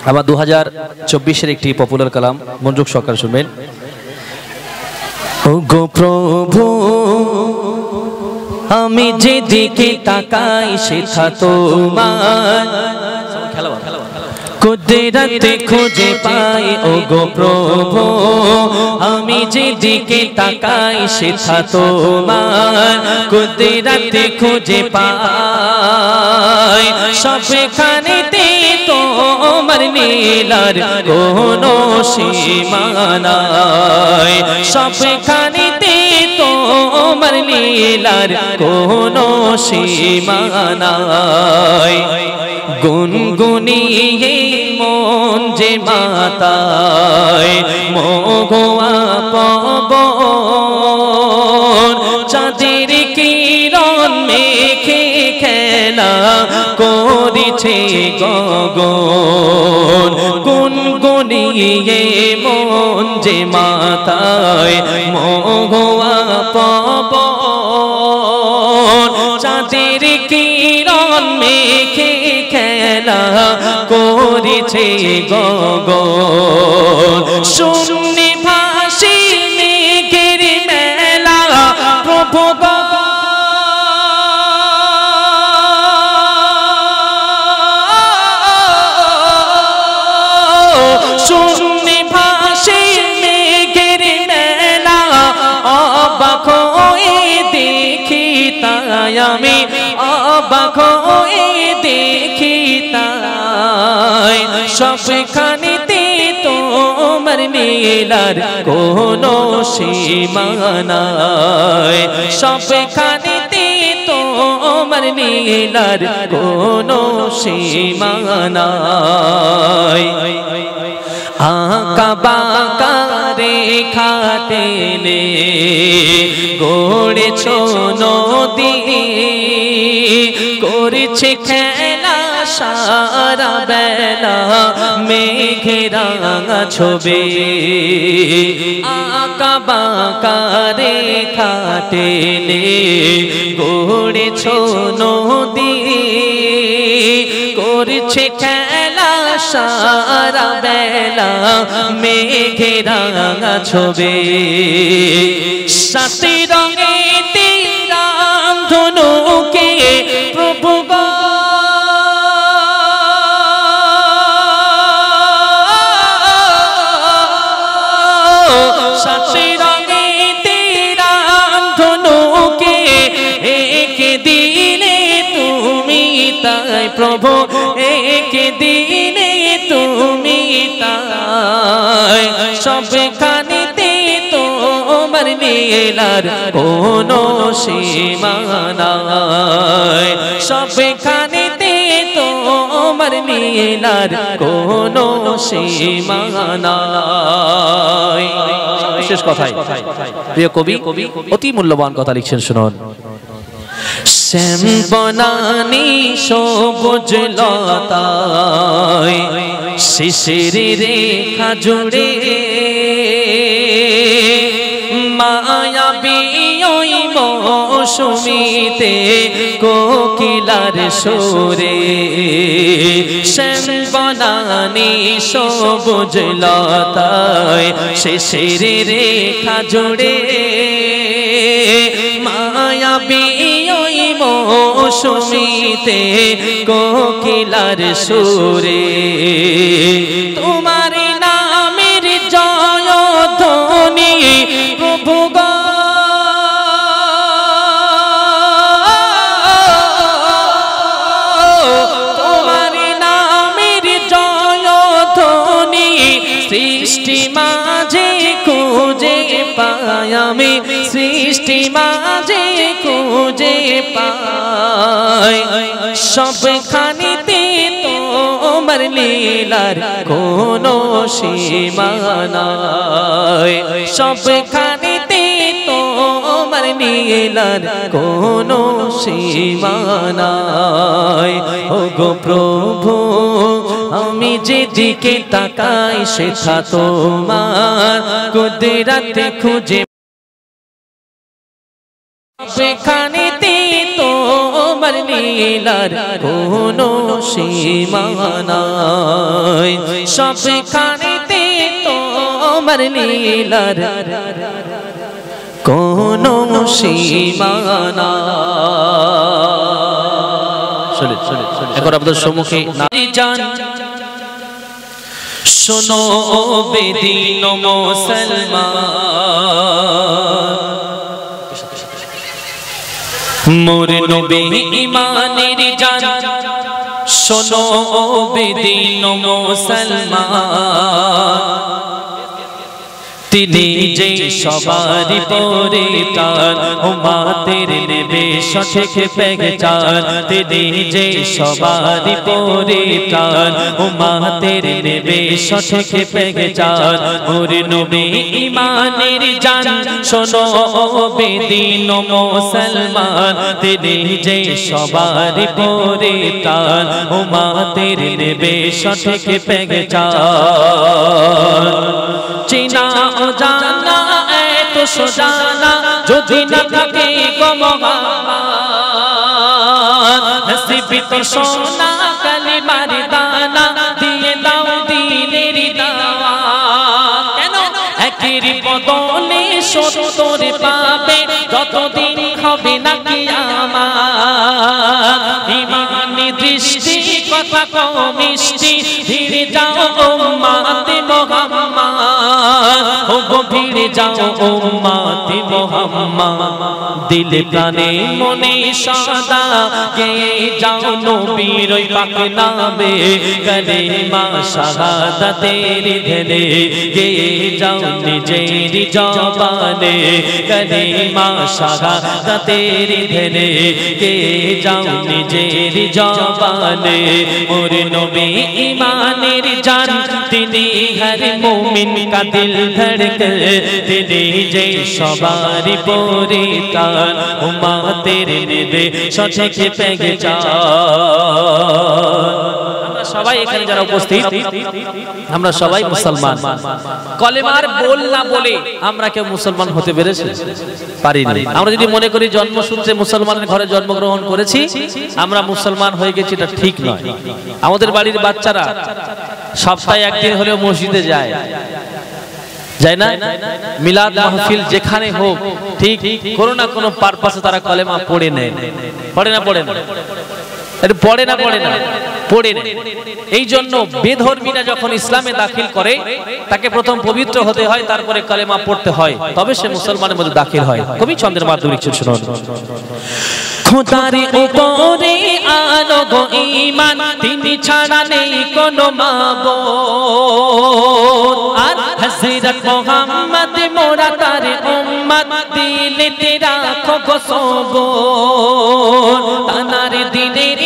আবার 2024-এর একটি পপুলার কালাম মনোযোগ সহকারে শুনবেন। ও গো প্রভু আমি যেদিকে তাকাই সেটা তোমার কুদরত খুঁজে পাই। ও গো প্রভু আমি যেদিকে তাকাই সেটা তোমার কুদরত খুঁজে পাই। সবখানেতে তোমার লীলার কোনো সীমা নাই, সবখানেতে তোমার লীলার কোনো সীমা নাই। গুনগুনিয়ে মন যে মাতায় মগোয়া পবন চাঁদের কিরণ মেখে খেলা করিছে গগন। গুনগুনিয়ে মন যে মাতায় মগোয়া পবন চাঁদের কিরণ মেখে খেলা করিছে গগন। শূন্য ভাসি মেঘের মেলা প্রভু শূন্য ভাসি মেঘের মেলা অবাক হয়ে দেখি তাই আমি অবাক হয়ে দেখি তাই। সবখানেতে তোমার লীলার কোনো সীমা নাই, সবখানেতে তোমার লীলার কোনো সীমা নাই। আঁকা বাঁকা রেখা টেনে গড়েছ নদী করেছে খেলা সারা বেলা মেঘেরা ছবি। আঁকা বাঁকা রেখা টেনে গড়েছ নদী করছে খেলা সারা বেলা মেঘেরা ছবি। সাথে রঙে রাম ধনুকে প্রভু সাথে রঙে রাম ধনুকে একে দিলে তুমি তাই প্রভু একে দিলে তুমি তাই। সবখানেতে তোমার লীলার কোনো সীমা নাই, সবখানেতে তোমার লীলার কোনো সীমা নাই। শেষ কথাই প্রিয় কবি অতি মূল্যবান কথা লিখছেন, শুনুন। শ্যাম বনানী সবুজ লতায় শিশির রেখা জুড়ে মায়াবী ওই মৌসুমীতে কোকিলার সুরে। শ্যাম বনানী সবুজ লতায় শিশির রেখা জুড়ে মায়াবী ওই মৌসুমীতে কোকিলার সুরে। তোমার নামের জয়ধ্বনি প্রভু গো তোমার নামের জয়ধ্বনি সৃষ্টি মাঝে খুঁজে পাই আমি, সৃষ্টি মাঝে খুঁজে পাই। সবখানেতে তোমার লীলার কোনো সীমা নাই, সবখানেতে তোমার লীলার কোনো সীমা নাই। ও গো প্রভু আমি যেদিকে তাকাই সেটা তোমার কুদরত খুঁজে। সবখানেতে তোমার লীলার কোনো সীমা নাই। সবখানেতে তোমার লীলার কোনো সীমানা। এখন আপনাদের সম্মুখে জান শোনো বেদিন মুসলমান, মোর নবী ঈমানের জান শোনো বেদিন মুসলমান, তিনি যে সবারই পরিত্রাণ উম্মতের নেবে সঠিক পেহচান, তিনি যে সবারই পরিত্রাণ উম্মতের নেবে সঠিক পেহচান। মোর নবী ঈমানের জান শোনো বেদিন মুসলমান, তিনি যে সবারই পরিত্রাণ উম্মতের নেবে সঠিক পেহচান। চিনা ও জানা এত সোজানা যদি না থাকে গো মহান, নসিবি তো সোনা কালিমার দানা দিয়ে দাও দিনের দাওয়াত। কেন একের বদলে ৭০ পাবে যতদিন হবে না কিয়ামত। ঈমানি দৃষ্টি কথা কও মিষ্টি ধীরে যাও উম্মতে মুহাম্মদ, ও গভীরে যাও উম্মতে মুহাম্মদ। দিলে প্রাণে মনে সদা গেয়ে যাও নবীর ওই পাক নামে, কালেমা শাহাদাতের ধেলে গেয়ে যাও নিজের জবানে, কালেমা শাহাদাতের ধেলে গেয়ে যাও নিজের জবানে। মোর নবী ঈমানের জান তিনি হর মুমিন কা দিল ধড়কে, তিনি যে সবারই পরিত্রাণ উম্মতের নেবে সঠিক পেহচান। সবাই এখানে যারা উপস্থিত আমরা সবাই মুসলমান, কলেমার বল না বলে আমরা কেউ মুসলমান হতে পেরেছি পারিনি। আমরা যদি মনে করি জন্মসূত্রে মুসলমানের ঘরে জন্মগ্রহণ করেছি আমরা মুসলমান হয়ে গেছি, এটা ঠিক নয়। আমাদের বাড়ির বাচ্চারা সপ্তাহে একদিন হলেও মসজিদে যায়, যায় না? মিলাদ মাহফিল যেখানে হোক ঠিক কোনো না কোনো পারপাসে তারা কলেমা পড়ে নেয়, পড়ে না পড়ে না পড়ে না পড়ে না পড়ে নেয়। এই জন্য বেধর্মীরা যখন ইসলামে দাখিল করে তাকে প্রথম পবিত্র হতে হয়, তারপরে কলেমা পড়তে হয়, তবে সে মুসলমানের মধ্যে দাখিল হয়। কবি চন্দ্রের মাধ্যমে শুনুন। খোদার উপরে আনো গো ঈমান, তিনি ছাড়া নেই কোনো মাবুদ। আর হযরত মুহাম্মদ মোরা তার উম্মত, দিলেতে রাখো গো সবর, তানার দিনের